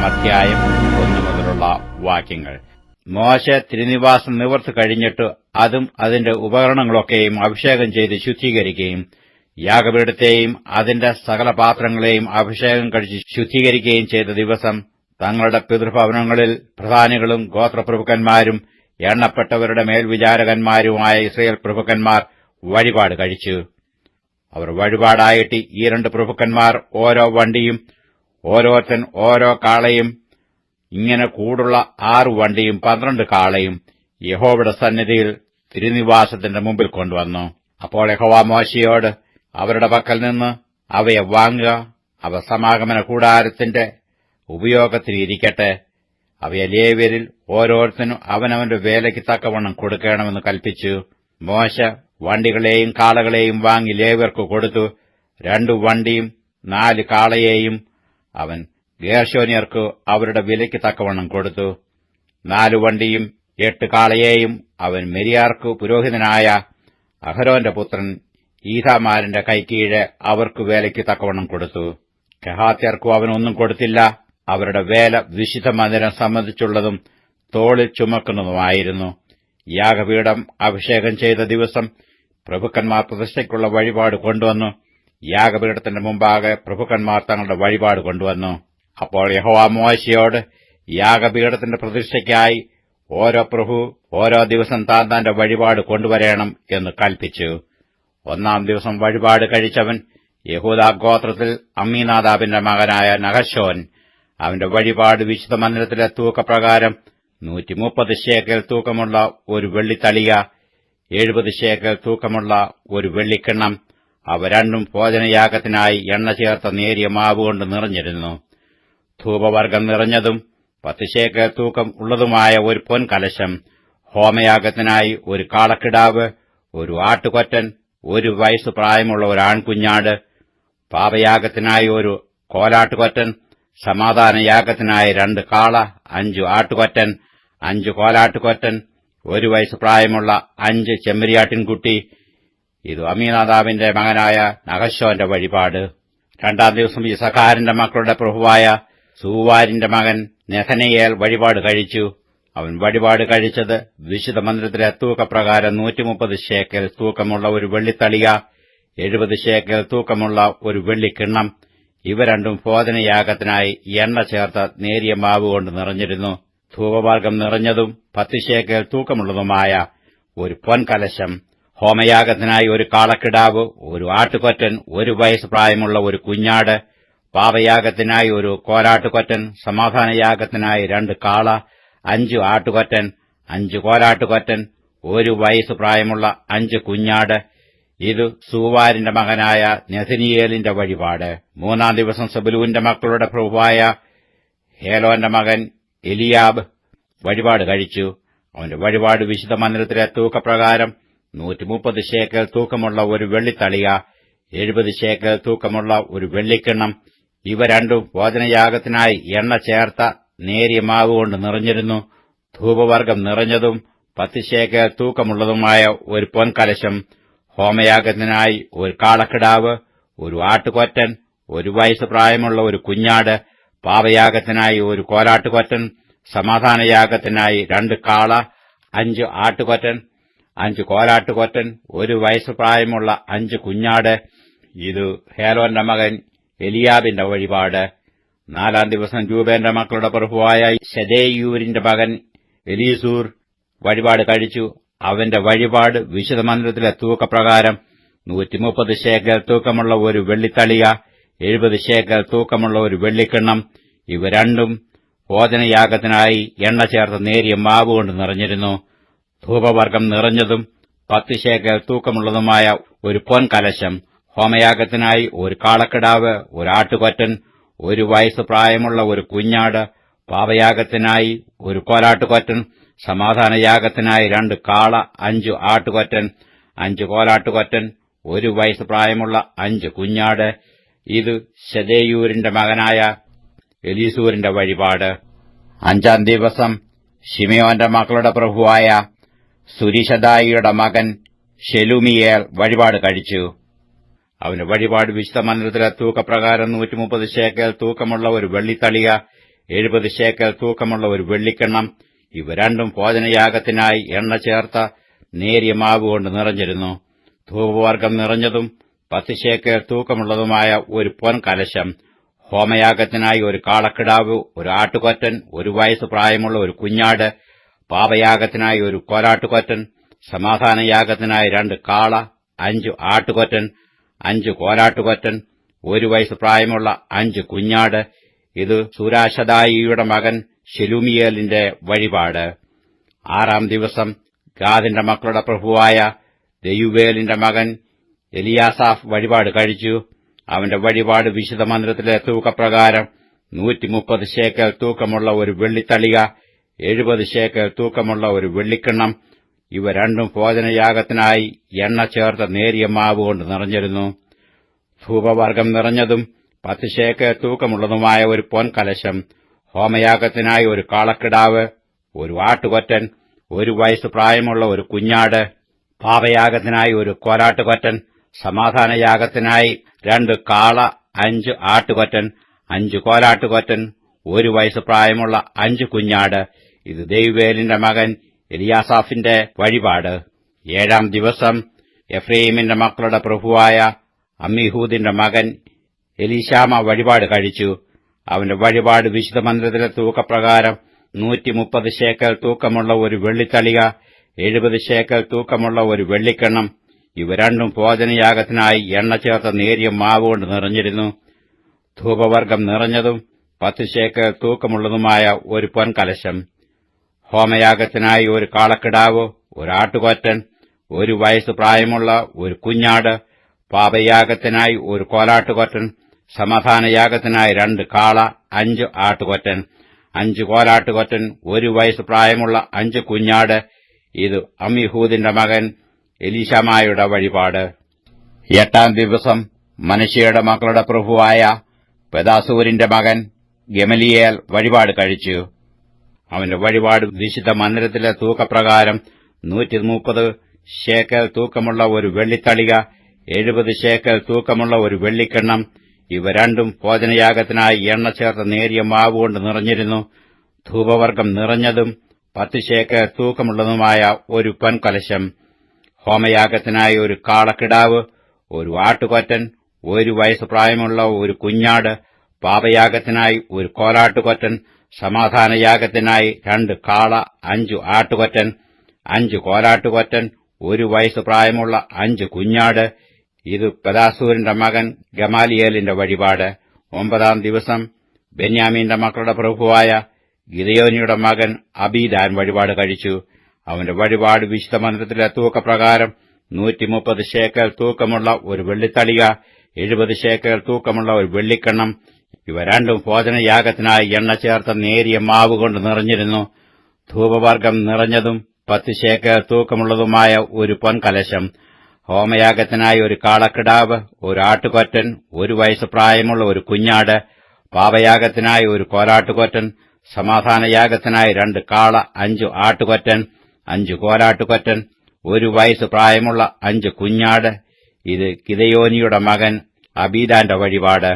അധ്യായം 1 മുതലുള്ള വാക്യങ്ങൾ. മോശെ തിരുനിവാസം നിവർത്തി കഴിഞ്ഞിട്ട് അതും അതിന്റെ ഉപകരണങ്ങളൊക്കെയും അഭിഷേകം ചെയ്ത് ശുദ്ധീകരിക്കുകയും യാഗപീഠത്തെയും അതിന്റെ സകല പാത്രങ്ങളെയും അഭിഷേകം കഴിച്ച് ശുദ്ധീകരിക്കുകയും ചെയ്ത ദിവസം തങ്ങളുടെ പിതൃഭവനങ്ങളിൽ പ്രധാനികളും ഗോത്രപ്രഭുക്കന്മാരും എണ്ണപ്പെട്ടവരുടെ മേൽവിചാരകന്മാരുമായ ഇസ്രായേൽ പ്രഭുക്കന്മാർ വഴിപാട് കഴിച്ചു. അവർ വഴിപാടായിട്ട് ഈ 2 പ്രഭുക്കന്മാർ ഓരോ വണ്ടിയും ഓരോരുത്തൻ ഓരോ കാളയും ഇങ്ങനെ കൂടുള്ള 6 വണ്ടിയും 12 കാളയും യഹോവയുടെ സന്നിധിയിൽ തിരുനിവാസത്തിന്റെ മുമ്പിൽ കൊണ്ടുവന്നു. അപ്പോൾ യഹോവ മോശെയോട് അവരുടെ പക്കൽ നിന്ന് അവയെ വാങ്ങുക, അവ സമാഗമന കൂടാരത്തിന്റെ ഉപയോഗത്തിലിരിക്കട്ടെ, അവയെ ലേവ്യരിൽ ഓരോരുത്തനും അവനവന്റെ വേലയ്ക്ക് തക്കവണ്ണം കൊടുക്കണമെന്ന് കൽപ്പിച്ചു. മോശെ വണ്ടികളെയും കാളകളെയും വാങ്ങി ലേവ്യർക്ക് കൊടുത്തു. 2 വണ്ടിയും 4 കാളയെയും അവൻ ഗേർശോന്യർക്ക് അവരുടെ വിലയ്ക്ക് തക്കവണ്ണം കൊടുത്തു. 4 വണ്ടിയും 8 കാളയെയും അവൻ മെരിയാർക്ക് പുരോഹിതനായ അഹരോന്റെ പുത്രൻ ഈഥാമാരിന്റെ കൈക്കീഴെ അവർക്ക് വേലയ്ക്ക് തക്കവണ്ണം കൊടുത്തു. കെഹാത്യർക്കും അവനൊന്നും കൊടുത്തില്ല. അവരുടെ വേല വിശുദ്ധ മന്ദിരം സംബന്ധിച്ചുള്ളതും തോളിൽ ചുമക്കുന്നതുമായിരുന്നു. യാഗപീഠം അഭിഷേകം ചെയ്ത ദിവസം പ്രഭുക്കന്മാർ പ്രതിഷ്ഠയ്ക്കുള്ള വഴിപാട് കൊണ്ടുവന്നു. യാഗപീഠത്തിന്റെ മുമ്പാകെ പ്രഭുക്കന്മാർ തങ്ങളുടെ വഴിപാട് കൊണ്ടുവന്നു. അപ്പോൾ യഹോവ മോശെയോട് യാഗപീഠത്തിന്റെ പ്രതിഷ്ഠയ്ക്കായി ഓരോ പ്രഭു ഓരോ ദിവസം താൻ തന്റെ വഴിപാട് കൊണ്ടുവരേണം എന്ന് കൽപ്പിച്ചു. 1-ാം ദിവസം വഴിപാട് കഴിച്ചവൻ യഹൂദാ ഗോത്രത്തിൽ അമ്മീനാദാബിന്റെ മകനായ നഹശോൻ. അവന്റെ വഴിപാട് വിശുദ്ധ മന്ദിരത്തിലെ തൂക്കപ്രകാരം 130 ശേക്കെൽ തൂക്കമുള്ള ഒരു വെള്ളിത്തളിക, 70 ശേക്കെൽ തൂക്കമുള്ള ഒരു വെള്ളിക്കിണ്ണം. അവ രണ്ടും ഭോജനയാഗത്തിനായി എണ്ണ ചേർത്ത നേരിയ മാവുകൊണ്ട് നിറഞ്ഞിരുന്നു. ധൂപവർഗം നിറഞ്ഞതും 10 ശേക്കെൽ തൂക്കം ഉള്ളതുമായ ഒരു പൊൻകലശം, ഹോമയാഗത്തിനായി ഒരു കാളക്കിടാവ്, ഒരു ആട്ടുകൊറ്റൻ, 1 വയസ്സ് പ്രായമുള്ള ഒരു ആൺകുഞ്ഞാട്, പാപയാഗത്തിനായി ഒരു കോലാട്ടുകൊറ്റൻ, സമാധാനയാഗത്തിനായി 2 കാള, 5 ആട്ടുകൊറ്റൻ, 5 കോലാട്ടുകൊറ്റൻ, 1 വയസ്സ് പ്രായമുള്ള 5 ചെമ്മരിയാട്ടിൻകുട്ടി. ഇത് അമ്മീനാദാബിന്റെ മകനായ നഹശോന്റെ വഴിപാട്. 2-ാം ദിവസം യിസ്സാഖാരിന്റെ മക്കളുടെ പ്രഭുവായ സൂവാരിന്റെ മകൻ നെഥനയേൽ വഴിപാട് കഴിച്ചു. അവൻ വഴിപാട് കഴിച്ചത് വിശുദ്ധ മന്ദിരത്തിലെ തൂക്കപ്രകാരം 130 ശേക്കെൽ തൂക്കമുള്ള ഒരു വെള്ളിത്തളിക, 70 ശേക്കെൽ തൂക്കമുള്ള ഒരു വെള്ളിക്കിണ്ണം. ഇവ രണ്ടും ഭോജനയാഗത്തിനായി എണ്ണ ചേർത്ത നേരിയ മാവുകൊണ്ട് നിറഞ്ഞിരുന്നു. ധൂപവർഗം നിറഞ്ഞതും 10 ശേക്കെൽ തൂക്കമുള്ളതുമായ ഒരു പൊൻകലശം, ഹോമയാഗത്തിനായി ഒരു കാളക്കിടാവ്, ഒരു ആട്ടുകൊറ്റൻ, 1 വയസ്സ് പ്രായമുള്ള ഒരു കുഞ്ഞാട്, പാപയാഗത്തിനായി ഒരു കോലാട്ടുകൊറ്റൻ, സമാധാനയാഗത്തിനായി 2 കാള, 5 ആട്ടുകൊറ്റൻ, 5 കോലാട്ടുകൊറ്റൻ, 1 വയസ്സ് പ്രായമുള്ള 5 കുഞ്ഞാട്. ഇത് സൂവാരിന്റെ മകനായ നെഥനീയേലിന്റെ വഴിപാട്. 3-ാം ദിവസം സെബൂലൂന്റെ മക്കളുടെ പ്രഭുവായ ഹേലോന്റെ മകൻ എലിയാബ് വഴിപാട് കഴിച്ചു. അവന്റെ വഴിപാട് വിശുദ്ധ മന്ദിരത്തിലെ തൂക്കപ്രകാരം 130 ശേക്കെൽ തൂക്കമുള്ള ഒരു വെള്ളിത്തളിക, 70 ശേക്കെൽ തൂക്കമുള്ള ഒരു വെള്ളിക്കിണ്ണം. ഇവ രണ്ടും ഭോജനയാഗത്തിനായി എണ്ണ ചേർത്ത നേരിയ മാവുകൊണ്ട് നിറഞ്ഞിരുന്നു. ധൂപവർഗം നിറഞ്ഞതും 10 ശേക്കെൽ തൂക്കമുള്ളതുമായ ഒരു പൊൻകലശം, ഹോമയാഗത്തിനായി ഒരു കാളക്കിടാവ്, ഒരു ആട്ടുകൊറ്റൻ, 1 വയസ്സ് പ്രായമുള്ള ഒരു കുഞ്ഞാട്, പാപയാഗത്തിനായി ഒരു കോലാട്ടുകൊറ്റൻ, സമാധാനയാഗത്തിനായി 2 കാള, 5 ആട്ടുകൊറ്റൻ, 5 കോലാട്ടുകൊറ്റൻ, 1 വയസ്സ് പ്രായമുള്ള 5 കുഞ്ഞാട്. ഇത് ഹേലോന്റെ മകൻ എലിയാബിന്റെ വഴിപാട്. 4-ാം ദിവസം രൂബേന്റെ മക്കളുടെ പ്രഭുവായ ശെദേയൂരിന്റെ മകൻ എലീസൂർ വഴിപാട് കഴിച്ചു. അവന്റെ വഴിപാട് വിശുദ്ധ മന്ദിരത്തിലെ തൂക്കപ്രകാരം 130 ശേക്കെൽ തൂക്കമുള്ള ഒരു വെള്ളിത്തളിക, 70 ശേക്കെൽ തൂക്കമുള്ള ഒരു വെള്ളിക്കിണ്ണം. ഇവ രണ്ടും ഭോജനയാഗത്തിനായി എണ്ണ ചേർത്ത നേരിയ മാവുകൊണ്ട് നിറഞ്ഞിരുന്നു. ധൂപവർഗം നിറഞ്ഞതും 10 ശേക്കെൽ തൂക്കമുള്ളതുമായ ഒരു പൊൻകലശം, ഹോമയാഗത്തിനായി ഒരു കാളക്കിടാവ്, ഒരു ആട്ടുകൊറ്റൻ, 1 വയസ്സ് പ്രായമുള്ള ഒരു കുഞ്ഞാട്, പാപയാഗത്തിനായി ഒരു കോലാട്ടുകൊറ്റൻ, സമാധാനയാഗത്തിനായി 2 കാള, 5 ആട്ടുകൊറ്റൻ, 5 കോലാട്ടുകൊറ്റൻ, 1 വയസ്സ് പ്രായമുള്ള 5 കുഞ്ഞാട്. ഇത് ശെദേയൂരിന്റെ മകനായ എലീസൂരിന്റെ വഴിപാട്. 5-ാം ദിവസം ശിമെയോന്റെ മക്കളുടെ പ്രഭുവായ സുരിശദായിയുടെ മകൻ ശെലൂമിയേൽ വഴിപാട് കഴിച്ചു. അവന് വഴിപാട് വിശുദ്ധ മന്ദിരത്തിലെ തൂക്കപ്രകാരം 130 ശേക്കെൽ തൂക്കമുള്ള ഒരു വെള്ളിത്തളിക, 70 ശേക്കൽ തൂക്കമുള്ള ഒരു വെള്ളിക്കിണ്ണം. ഇവ രണ്ടും ഭോജനയാഗത്തിനായി എണ്ണ ചേർത്ത നേരിയ മാവുകൊണ്ട് നിറഞ്ഞിരുന്നു. ധൂപവർഗ്ഗം നിറഞ്ഞതും 10 ശേക്കൽ തൂക്കമുള്ളതുമായ ഒരു പൊൻകലശം. ഹോമയാഗത്തിനായി ഒരു കാളക്കിടാവ്, ഒരു ആട്ടുകൊറ്റൻ, 1 വയസ്സ് പ്രായമുള്ള ഒരു കുഞ്ഞാട്, പാപയാഗത്തിനായി ഒരു കോലാട്ടുകൊറ്റൻ, സമാധാനയാഗത്തിനായി 2 കാള, 5 ആട്ടുകൊറ്റൻ, 5 കോലാട്ടുകൊറ്റൻ, 1 വയസ്സ് പ്രായമുള്ള 5 കുഞ്ഞാട്. ഇത് സൂരാശദായിയുടെ മകൻ ശെലൂമിയേലിന്റെ വഴിപാട്. 6-ാം ദിവസം ഗാദിന്റെ മക്കളുടെ പ്രഭുവായ ദെയുവേലിന്റെ മകൻ എലിയാസാഫ് വഴിപാട് കഴിച്ചു. അവന്റെ വഴിപാട് വിശുദ്ധ മന്ദിരത്തിലെ തൂക്കപ്രകാരം 130 ശേക്കൽ തൂക്കമുള്ള ഒരു വെള്ളിത്തളിക, 70 ശേക്കൽ തൂക്കമുള്ള ഒരു വെള്ളിക്കിണ്ണം. ഇവ രണ്ടും ഭോജനയാഗത്തിനായി എണ്ണ ചേർത്ത നേരിയ മാവുകൊണ്ട് നിറഞ്ഞിരുന്നു. ധൂപവർഗ്ഗം നിറഞ്ഞതും 10 ശേക്കൽ തൂക്കമുള്ളതുമായ ഒരു പൊൻകലശം. ഹോമയാഗത്തിനായി ഒരു കാളക്കിടാവ്, ഒരു ആട്ടുകൊറ്റൻ, 1 വയസ്സ് പ്രായമുള്ള ഒരു കുഞ്ഞാട്, പാപയാഗത്തിനായി ഒരു കോലാട്ടുകൊറ്റൻ, സമാധാനയാഗത്തിനായി 2 കാള, 5 ആട്ടുകൊറ്റൻ, 5 കോലാട്ടുകൊറ്റൻ, 1 വയസ്സ് പ്രായമുള്ള 5 കുഞ്ഞാട്. ഇത് ദെയുവേലിന്റെ മകൻ എലിയാസാഫിന്റെ വഴിപാട്. 7-ാം ദിവസം എഫ്രയീമിന്റെ മക്കളുടെ പ്രഭുവായ അമ്മീഹൂദിന്റെ മകൻ എലീശാമ വഴിപാട് കഴിച്ചു. അവന്റെ വഴിപാട് വിശുദ്ധ മന്ദിരത്തിലെ തൂക്കപ്രകാരം 130 ശേക്കൽ തൂക്കമുള്ള ഒരു വെള്ളിത്തളിക, 70 ശേക്കൽ തൂക്കമുള്ള ഒരു വെള്ളിക്കിണ്ണം. ഇവ രണ്ടും ഭോജനയാഗത്തിനായി എണ്ണ ചേർത്ത നേരിയ മാവുകൊണ്ട് നിറഞ്ഞിരുന്നു. ധൂപവർഗ്ഗം നിറഞ്ഞതും 10 ശേക്കൽ തൂക്കമുള്ളതുമായ ഒരു പൊൻകലശം. ഹോമയാഗത്തിനായി ഒരു കാളക്കിടാവ്, ഒരു ആട്ടുകൊറ്റൻ, 1 വയസ്സ് പ്രായമുള്ള ഒരു കുഞ്ഞാട്, പാപയാഗത്തിനായി ഒരു കോലാട്ടുകൊറ്റൻ, സമാധാനയാഗത്തിനായി 2 കാള, 5 ആട്ടുകൊറ്റൻ, 5 കോലാട്ടുകൊറ്റൻ, 1 വയസ്സ് പ്രായമുള്ള 5 കുഞ്ഞാട്. ഇത് അമ്മീഹൂദിന്റെ മകൻ എലീശാമായുടെ വഴിപാട്. 8-ാം ദിവസം മനശ്ശെയുടെ മക്കളുടെ പ്രഭുവായ പെദാസൂരിന്റെ മകൻ ഗമലിയേൽ വഴിപാട് കഴിച്ചു. അവന്റെ വഴിപാട് വിശുദ്ധ മന്ദിരത്തിലെ തൂക്കപ്രകാരം 130 ശേക്കൽ തൂക്കമുള്ള ഒരു വെള്ളിത്തളിക, 70 ശേക്കൽ തൂക്കമുള്ള ഒരു വെള്ളിക്കിണ്ണം. ഇവ രണ്ടും ഭോജനയാഗത്തിനായി എണ്ണ ചേർത്ത നേരിയ മാവുകൊണ്ട് നിറഞ്ഞിരുന്നു. ധൂപവർഗ്ഗം നിറഞ്ഞതും 10 ശേക്കൽ തൂക്കമുള്ളതുമായ ഒരു പൊൻകലശം. ഹോമയാഗത്തിനായി ഒരു കാളക്കിടാവ്, ഒരു ആട്ടുകൊറ്റൻ, 1 വയസ്സ് പ്രായമുള്ള ഒരു കുഞ്ഞാട്, പാപയാഗത്തിനായി ഒരു കോലാട്ടുകൊറ്റൻ, സമാധാനയാഗത്തിനായി 2 കാള, 5 ആട്ടുകൊറ്റൻ, 5 കോലാട്ടുകൊറ്റൻ, 1 വയസ്സ് പ്രായമുള്ള 5 കുഞ്ഞാട്. ഇത് പെദാസൂരിന്റെ മകൻ ഗമാലിയേലിന്റെ വഴിപാട്. 9-ാം ദിവസം ബെന്യാമീന്റെ മക്കളുടെ പ്രഭുവായ ഗിദെയോനിയുടെ മകൻ അബീദാൻ വഴിപാട് കഴിച്ചു. അവന്റെ വഴിപാട് വിശുദ്ധ മന്ദിരത്തിലെ തൂക്കപ്രകാരം 130 ശേക്കൽ തൂക്കമുള്ള ഒരു വെള്ളിത്തളിക, 70 ശേക്കൽ തൂക്കമുള്ള ഒരു വെള്ളിക്കിണ്ണം. ഇവ രണ്ടും ഭോജനയാഗത്തിനായി എണ്ണ ചേർത്ത നേരിയ മാവുകൊണ്ട് നിറഞ്ഞിരുന്നു. ധൂപവർഗ്ഗം നിറഞ്ഞതും 10 ശേക്കൽ തൂക്കമുള്ളതുമായ ഒരു പൊൻകലശം. ഹോമയാഗത്തിനായി ഒരു കാളക്കിടാവ്, ഒരു ആട്ടുകൊറ്റൻ, 1 വയസ്സ് പ്രായമുള്ള ഒരു കുഞ്ഞാട്, പാപയാഗത്തിനായി ഒരു കോലാട്ടുകൊറ്റൻ, സമാധാനയാഗത്തിനായി 2 കാള, 5 ആട്ടുകൊറ്റൻ, 5 കോലാട്ടുകൊറ്റൻ, 1 വയസ്സ് പ്രായമുള്ള 5 കുഞ്ഞാട്. ഇത് ഗിദെയോനിയുടെ മകൻ അബീദാന്റെ വഴിപാട്.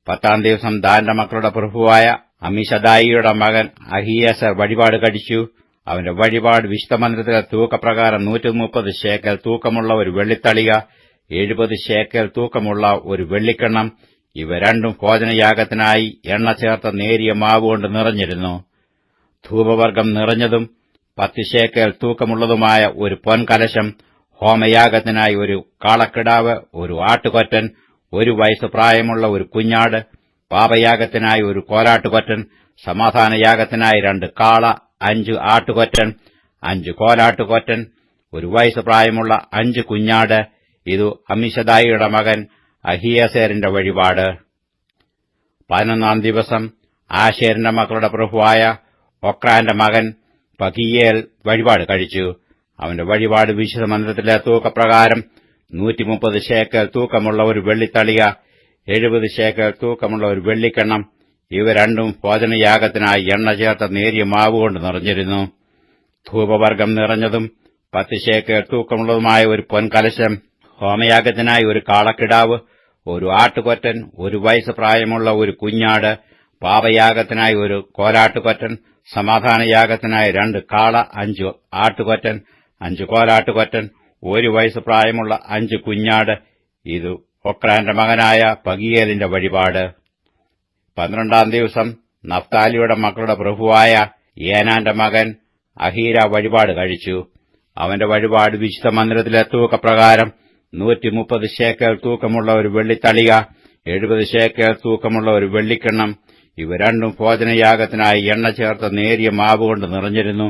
10-ാം ദിവസം ദാന്റെ മക്കളുടെ പ്രഭുവായ അമ്മീശദായിയുടെ മകൻ അഹീയേസർ വഴിപാട് കഴിച്ചു. അവന്റെ വഴിപാട് വിശുദ്ധ മന്ദിരത്തിലെ തൂക്കപ്രകാരം 130 ശേക്കൽ തൂക്കമുള്ള ഒരു വെള്ളിത്തളിക, 70 ശേക്കൽ തൂക്കമുള്ള ഒരു വെള്ളിക്കിണ്ണം. ഇവ രണ്ടും ഭോജനയാഗത്തിനായി എണ്ണ ചേർത്ത നേരിയ മാവുകൊണ്ട് നിറഞ്ഞിരുന്നു. ധൂപവർഗ്ഗം നിറഞ്ഞതും 10 ശേക്കൽ തൂക്കമുള്ളതുമായ ഒരു പൊൻകലശം. ഹോമയാഗത്തിനായി ഒരു കാളക്കിടാവ്, ഒരു ആട്ടുകൊറ്റൻ, 1 വയസ്സ് പ്രായമുള്ള ഒരു കുഞ്ഞാട്, പാപയാഗത്തിനായി ഒരു കോലാട്ടുകൊറ്റൻ, സമാധാനയാഗത്തിനായി 2 കാള, 5 ആട്ടുകൊറ്റൻ, 5 കോലാട്ടുകൊറ്റൻ, 1 വയസ്സ് പ്രായമുള്ള 5 കുഞ്ഞാട്. ഇതു അമ്മീശദായിയുടെ മകൻ അഹീയേസരിന്റെ വഴിപാട്. 11-ാം ദിവസം ആശേരിന്റെ മക്കളുടെ പ്രഭുവായ ഒക്രാന്റെ മകൻ പഗീയേൽ വഴിപാട് കഴിച്ചു. അവന്റെ വഴിപാട് വിശുദ്ധ മന്ദിരത്തിലെ തൂക്കപ്രകാരം 130 ശേക്കൽ തൂക്കമുള്ള ഒരു വെള്ളിത്തളിക, 70 ശേക്കൽ തൂക്കമുള്ള ഒരു വെള്ളിക്കിണ്ണം. ഇവ രണ്ടും ഭോജനയാഗത്തിനായി എണ്ണ ചേർത്ത നേരിയ മാവുകൊണ്ട് നിറഞ്ഞിരുന്നു. ധൂപവർഗ്ഗം നിറഞ്ഞതും 10 ശേക്കൽ തൂക്കമുള്ളതുമായ ഒരു പൊൻകലശം. ഹോമയാഗത്തിനായി ഒരു കാളക്കിടാവ്, ഒരു ആട്ടുകൊറ്റൻ, 1 വയസ്സ് പ്രായമുള്ള ഒരു കുഞ്ഞാട്, പാപയാഗത്തിനായി ഒരു കോലാട്ടുകൊറ്റൻ, സമാധാനയാഗത്തിനായി 2 കാള, 5 ആട്ടുകൊറ്റൻ, 5 കോലാട്ടുകൊറ്റൻ, 1 വയസ്സ് പ്രായമുള്ള 5 കുഞ്ഞാട്. ഇത് ഒക്രാന്റെ മകനായ പഗീയേലിന്റെ വഴിപാട്. 12-ാം ദിവസം നഫ്താലിയുടെ മക്കളുടെ പ്രഭുവായ ഏനാന്റെ മകൻ അഹീര വഴിപാട് കഴിച്ചു. അവന്റെ വഴിപാട് വിശുദ്ധ മന്ദിരത്തിലെ തൂക്കപ്രകാരം 130 ശേക്കെൽ തൂക്കമുള്ള ഒരു വെള്ളിത്തളിക, 70 ശേക്കെൽ തൂക്കമുള്ള ഒരു വെള്ളിക്കിണ്ണം. ഇവ രണ്ടും ഭോജനയാഗത്തിനായി എണ്ണ ചേർത്ത നേരിയ മാവുകൊണ്ട് നിറഞ്ഞിരുന്നു.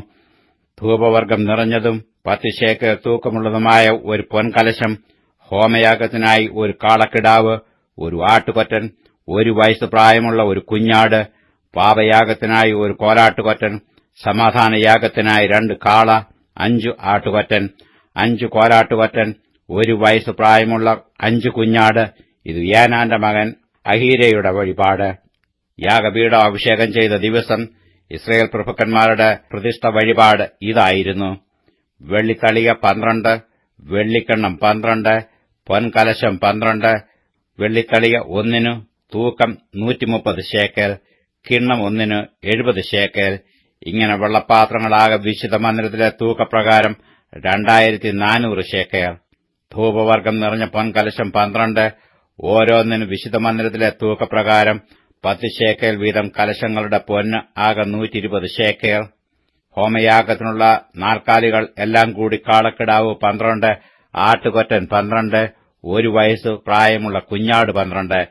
ധൂപവർഗ്ഗം നിറഞ്ഞതും 10 ശേക്കെൽ തൂക്കമുള്ളതുമായ ഒരു പൊൻകലശം, ഹോമയാഗത്തിനായി ഒരു കാളക്കിടാവ്, ഒരു ആട്ടുകൊറ്റൻ, 1 വയസ്സ് പ്രായമുള്ള ഒരു കുഞ്ഞാട്, പാപയാഗത്തിനായി ഒരു കോലാട്ടുകൊറ്റൻ, സമാധാനയാഗത്തിനായി 2 കാള, 5 ആട്ടുകൊറ്റൻ, 5 കോലാട്ടുകൊറ്റൻ, 1 വയസ്സ് പ്രായമുള്ള 5 കുഞ്ഞാട്. ഇത് ഏനാന്റെ മകൻ അഹീരയുടെ വഴിപാട്. യാഗപീഠം അഭിഷേകം ചെയ്ത ദിവസം ഇസ്രയേൽ പ്രഭുക്കന്മാരുടെ പ്രതിഷ്ഠ വഴിപാട് ഇതായിരുന്നു: വെള്ളിത്തളിക 12, വെള്ളിക്കിണ്ണം 12, പൊൻകലശം 12, വെള്ളിത്തളിക ഒന്നിനു തൂക്കം 130 ശേക്കെൽ, കിണ്ണം ഒന്നിന് 70 ശേക്കെൽ. ഇങ്ങനെ വെള്ളപ്പാത്രങ്ങളാകെ വിശുദ്ധ മന്ദിരത്തിലെ തൂക്കപ്രകാരം 2400 ശേക്കെൽ. ധൂപവർഗ്ഗം നിറഞ്ഞ പൊൻകലശം 12, ഓരോന്നിനും വിശുദ്ധ മന്ദിരത്തിലെ തൂക്കപ്രകാരം 10 ശേക്കെൽ വീതം. കലശങ്ങളുടെ പൊന്ന് ആകെ 120 ശേക്കെൽ. ഹോമയാഗത്തിനുള്ള 4 കാലികൾ എല്ലാം കൂടി കാളക്കിടാവ് 12, ആട്ടുകൊറ്റൻ 12, 1 വയസ്സ് പ്രായമുള്ള കുഞ്ഞാട് 12.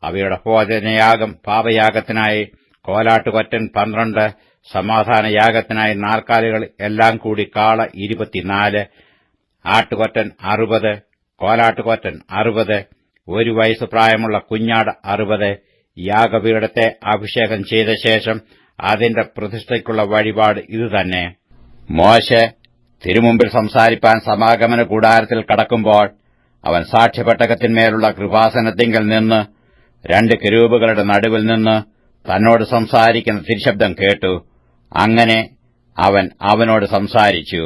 അവയുടെ ഭോജനയാഗം പാപയാഗത്തിനായി കോലാട്ടുകൊറ്റൻ 12, സമാധാനയാഗത്തിനായി 4 കാലികൾ എല്ലാം കൂടി കാള 24, ആട്ടുകൊറ്റൻ 60, കോലാട്ടുകൊറ്റൻ 60, 1 വയസ്സ് പ്രായമുള്ള കുഞ്ഞാട് 60. യാഗപീഠത്തെ അഭിഷേകം ചെയ്ത ശേഷം അതിന്റെ പ്രതിഷ്ഠയ്ക്കുള്ള വഴിപാട് ഇതുതന്നെ. മോശെ തിരുമുമ്പിൽ സംസാരിപ്പാൻ സമാഗമന കൂടാരത്തിൽ കടക്കുമ്പോൾ അവൻ സാക്ഷ്യപെട്ടകത്തിന്മേലുള്ള കൃപാസനത്തിങ്കൽ നിന്ന് 2 കെരൂബുകളുടെ നടുവിൽ നിന്ന് തന്നോട് സംസാരിക്കുന്ന തിരുശബ്ദം കേട്ടു. അങ്ങനെ അവൻ അവനോട് സംസാരിച്ചു.